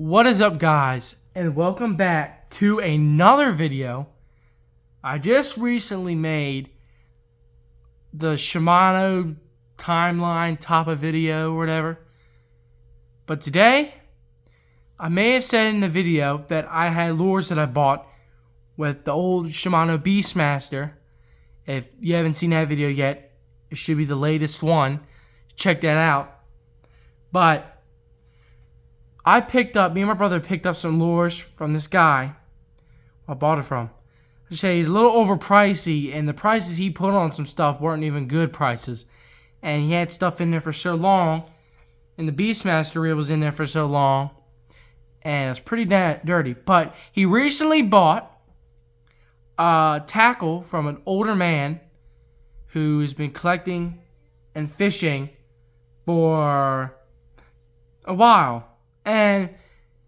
What is up, guys, and welcome back to another video. I just recently made the Shimano timeline top of video or whatever, but today I may have said in the video that I had lures that I bought with the old Shimano Beastmaster. If you haven't seen that video yet, it should be the latest one. Check that out. But me and my brother picked up some lures from this guy I bought it from. I say he's a little overpricey, and the prices he put on some stuff weren't even good prices. And he had stuff in there for so long, and the Beastmaster reel was in there for so long, and it's pretty dirty. But he recently bought a tackle from an older man who's been collecting and fishing for a while. And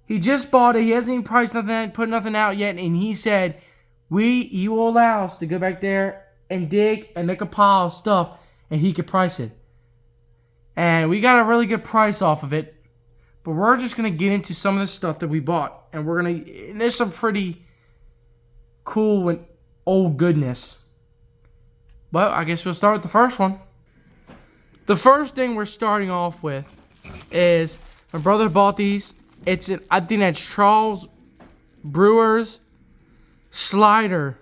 he just bought it. He hasn't even priced nothing, put nothing out yet. And he said, he will allow us to go back there and dig and make a pile of stuff, and he could price it. And we got a really good price off of it. But we're just going to get into some of the stuff that we bought. And there's some pretty cool and old goodness. Well, I guess we'll start with the first one. The first thing we're starting off with is my brother bought these. I think that's Charles Brewer's Slider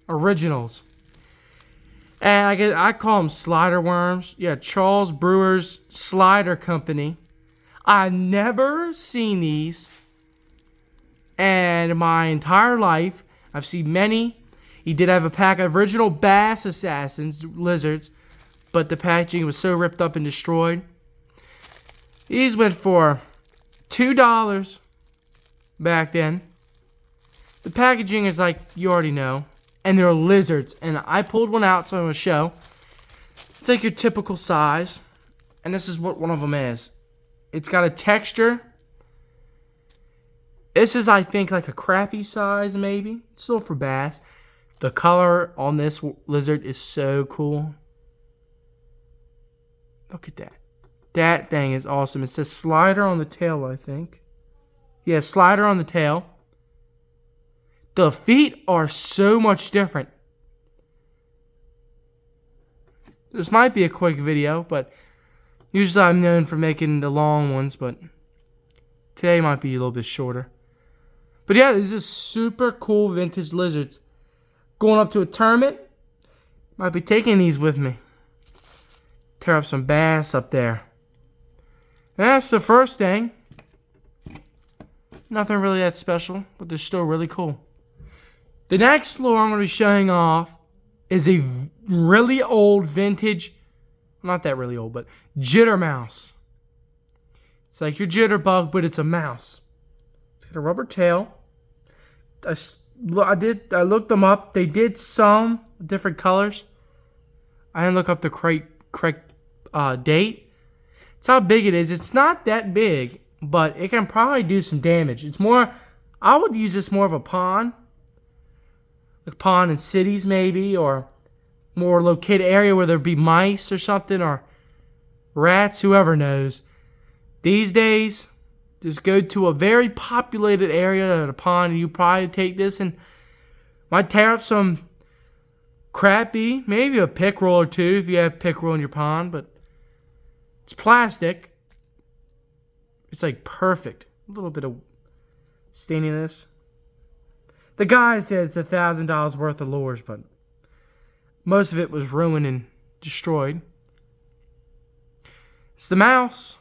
Originals. And I call them slider worms. Yeah, Charles Brewer's Slider Company. I've never seen these in my entire life. I've seen many. He did have a pack of original Bass Assassins lizards, but the packaging was so ripped up and destroyed. These went for $2 back then. The packaging is like you already know, and they're lizards. And I pulled one out so I'm going to show. It's like your typical size, and this is what one of them is. It's got a texture. This is, I think, like a crappy size, maybe. It's still for bass. The color on this lizard is so cool. Look at that. That thing is awesome. It says Slider on the tail, I think. Yeah, Slider on the tail. The feet are so much different. This might be a quick video, but usually I'm known for making the long ones, but today might be a little bit shorter. But yeah, these are super cool vintage lizards. Going up to a tournament, might be taking these with me. Tear up some bass up there. And that's the first thing. Nothing really that special, but they're still really cool. The next lure I'm going to be showing off is a really old vintage, not that really old, but jittermouse. It's like your jitterbug, but it's a mouse. It's got a rubber tail. I looked them up. They did some different colors. I didn't look up the correct date. It's how big it is. It's not that big, but it can probably do some damage. It's more, I would use this more of a pond. Like pond in cities maybe, or more located area where there'd be mice or something, or rats, whoever knows. These days, just go to a very populated area at a pond, and you probably take this and might tear up some crappie, maybe a pickerel or two if you have pickerel in your pond, but it's plastic. It's like perfect. A little bit of staininess. The guy said it's $1,000 worth of lures, but most of it was ruined and destroyed. It's the mouse.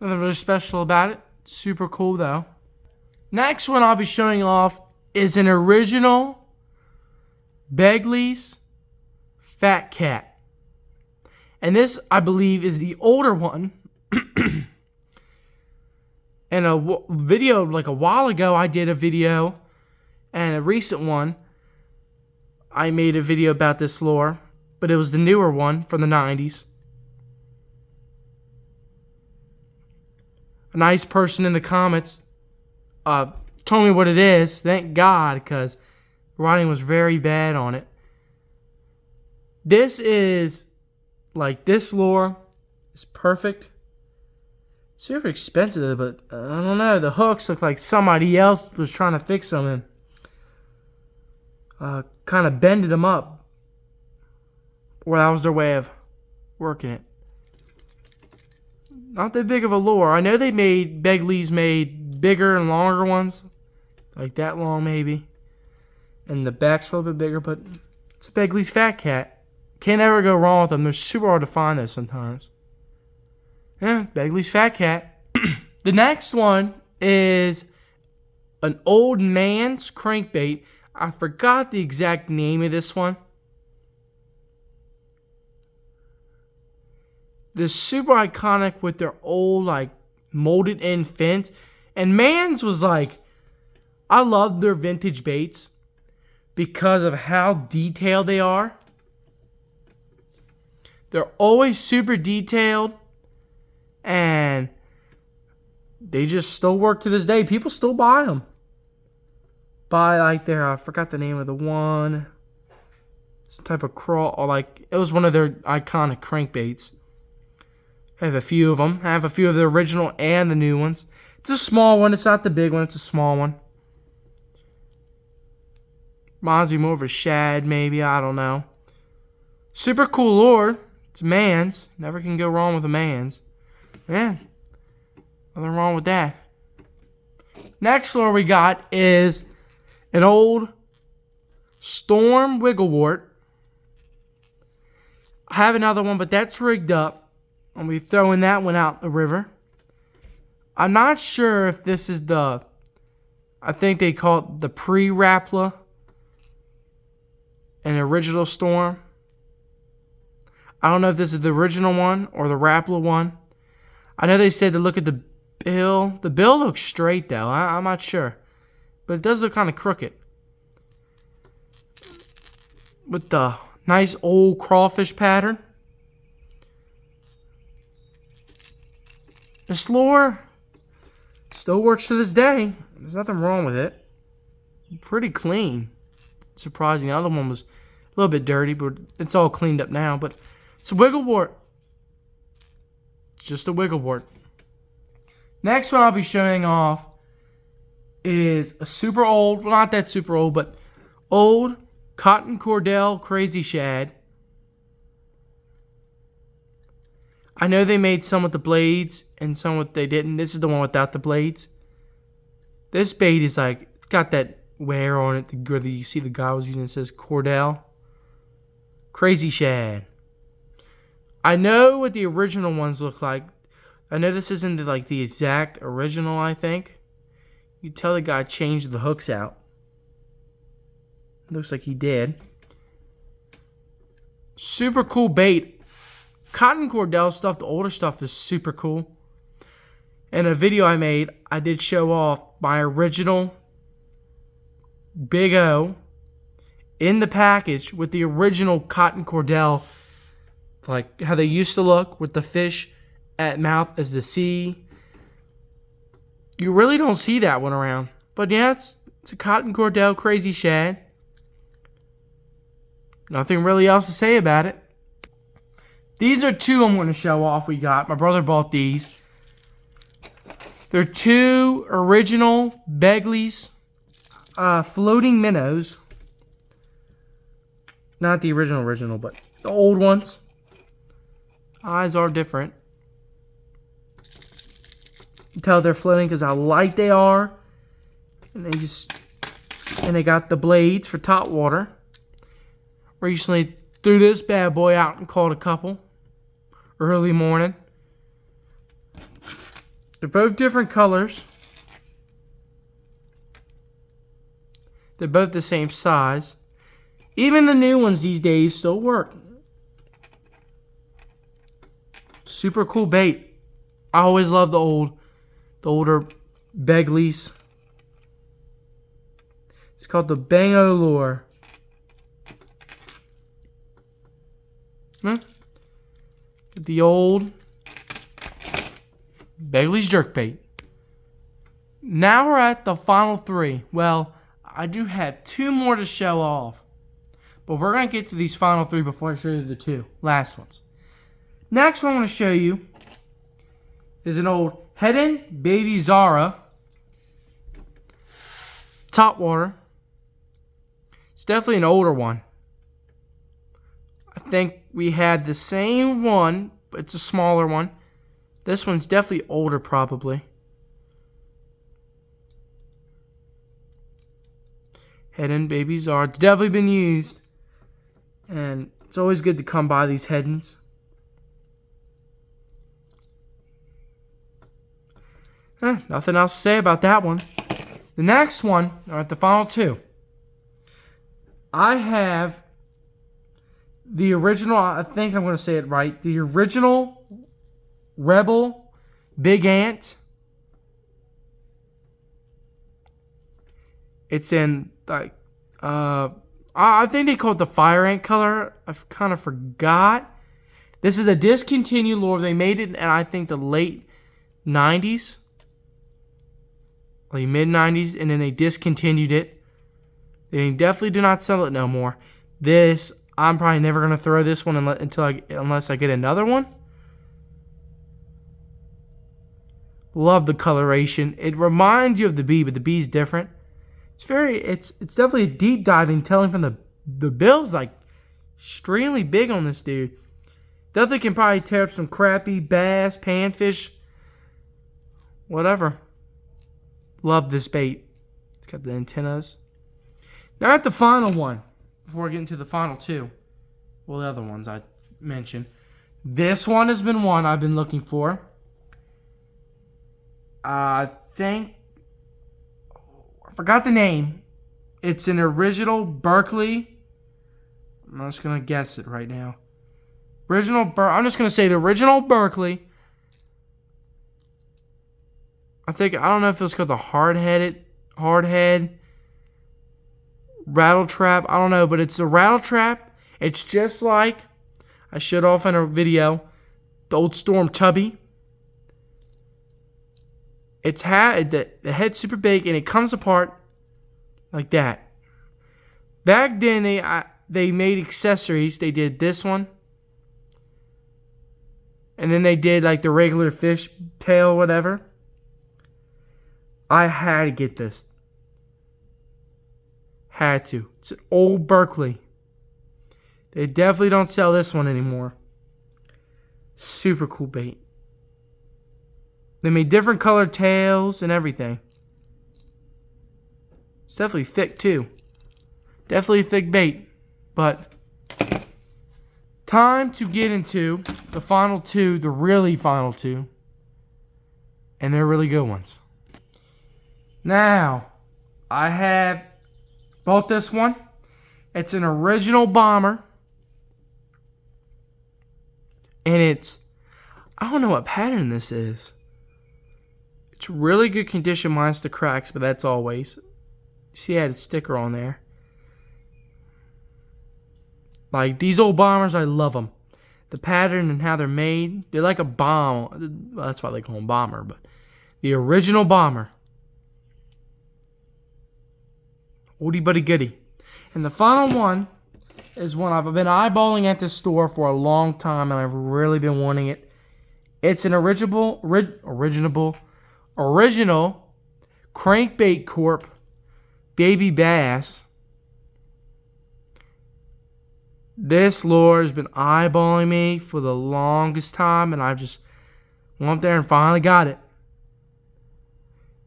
Nothing really special about it. Super cool though. Next one I'll be showing off is an original Begley's Fat Cat. And this, I believe, is the older one. And a video, like a while ago, I did a video. And a recent one, I made a video about this lure. But it was the newer one from the 90s. A nice person in the comments told me what it is. Thank God, because the writing was very bad on it. This is, like, this lure is perfect. Super expensive, but I don't know. The hooks look like somebody else was trying to fix them and kind of bended them up. Or that was their way of working it. Not that big of a lure. I know Begley's made bigger and longer ones. Like that long maybe. And the back's a little bit bigger, but it's a Begley's Fat Cat. Can't ever go wrong with them. They're super hard to find though sometimes. Yeah, Begley's Fat Cat. The next one is an old man's crankbait. I forgot the exact name of this one. They're super iconic with their old, like, molded in fins. And Man's was like, I love their vintage baits because of how detailed they are. They're always super detailed. And they just still work to this day. People still buy them. Buy like I forgot the name of the one. Some type of crawl, or like, it was one of their iconic crankbaits. I have a few of them. I have a few of the original and the new ones. It's a small one. It's not the big one. It's a small one. Reminds me more of a shad, maybe. I don't know. Super cool lure. It's Man's. Never can go wrong with a Man's. Yeah. Nothing wrong with that. Next lure we got is an old Storm Wigglewort. I have another one, but that's rigged up. I'll be throwing that one out the river. I'm not sure if this is the, I think they call it the pre-Rapala, an original Storm. I don't know if this is the original one or the Rapala one. I know they said to look at the bill. The bill looks straight though. I'm not sure. But it does look kind of crooked. With the nice old crawfish pattern. This lure still works to this day. There's nothing wrong with it. Pretty clean. Surprising. The other one was a little bit dirty, but it's all cleaned up now. But it's a Wigglewort. Just a Wigglewort. Next one I'll be showing off is a super old, well not that super old, but old Cotton Cordell Crazy Shad. I know they made some with the blades and some with they didn't. This is the one without the blades. This bait is like, got that wear on it where you see the guy was using it says Cordell. Crazy Shad. I know what the original ones look like. I know this isn't the exact original, I think. You tell the guy changed the hooks out. Looks like he did. Super cool bait. Cotton Cordell stuff, the older stuff is super cool. In a video I made, I did show off my original Big O in the package with the original Cotton Cordell, like how they used to look with the fish at mouth as the sea. You really don't see that one around. But yeah, it's a Cotton Cordell Crazy Shad. Nothing really else to say about it. These are two I'm going to show off we got. My brother bought these. They're two original Begley's floating minnows. Not the original, but the old ones. Eyes are different. You can tell they're floating because how light they are. And they got the blades for top water. Recently threw this bad boy out and caught a couple. Early morning. They're both different colors. They're both the same size. Even the new ones these days still work. Super cool bait. I always love the older Begley's. It's called the Bang-O lure. The old Begley's jerkbait. Now we're at the final three. Well, I do have two more to show off. But we're going to get to these final three before I show you the two last ones. Next one I want to show you is an old Hedin Baby Zara. Top water. It's definitely an older one. I think we had the same one, but it's a smaller one. This one's definitely older, probably. Hedin Baby Zara. It's definitely been used. And it's always good to come by these Hedins. Nothing else to say about that one. The next one, or the final two. I have the original, I think I'm going to say it right. The original Rebel Big Ant. It's in, like, I think they call it the Fire Ant color. I kind of forgot. This is a discontinued lure. They made it in, I think, the late 90s. Like mid-90s, and then they discontinued it. They definitely do not sell it no more. This, I'm probably never going to throw this one unless I get another one. Love the coloration. It reminds you of the bee, but the bee's different. It's definitely a deep diving, telling from the bill's like extremely big on this dude. Definitely can probably tear up some crappie, bass, panfish, whatever. Love this bait. It's got the antennas. Now at the final one, before I get into the final two, well, the other ones I mentioned. This one has been one I've been looking for. I think, I forgot the name. It's an original Berkley. I'm just going to guess it right now. I'm just going to say the original Berkley. I don't know if it was called the hardhead, rattle trap. I don't know, but it's a rattle trap. It's just like, I showed off in a video, the old Storm Tubby. It's the head's super big and it comes apart like that. Back then they made accessories. They did this one, and then they did like the regular fish tail, whatever. I had to get this. Had to. It's an old Berkley. They definitely don't sell this one anymore. Super cool bait. They made different colored tails and everything. It's definitely thick too. Definitely a thick bait. But time to get into the final two, the really final two. And they're really good ones. Now, I have bought this one. It's an original bomber. And I don't know what pattern this is. It's really good condition minus the cracks, but that's always. See, I had a sticker on there. Like, these old bombers, I love them. The pattern and how they're made, they're like a bomb. Well, that's why they call them bomber, but the original bomber. Oldie buddy goodie. And the final one is one I've been eyeballing at this store for a long time, and I've really been wanting it. It's an original Crankbait Corp Baby Bass. This lure has been eyeballing me for the longest time, and I just went there and finally got it.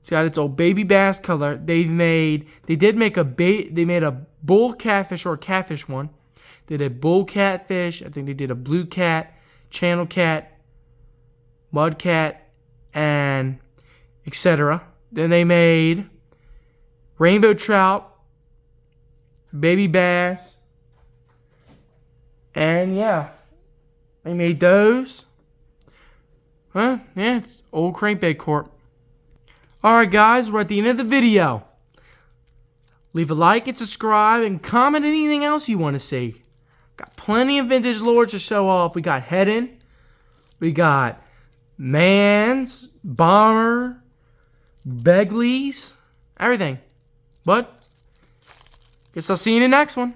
It's got its old baby bass color. They made a bull catfish or a catfish one. They did a bull catfish. I think they did a blue cat, channel cat, mud cat, and etc. Then they made rainbow trout, baby bass, and yeah, they made those. Yeah, it's old Crankbait Corp. Alright guys, we're at the end of the video. Leave a like and subscribe and comment anything else you want to see. Got plenty of vintage lures to show off. We got Hedin. We got Mans, Bomber, Begleys, everything. But, guess I'll see you in the next one.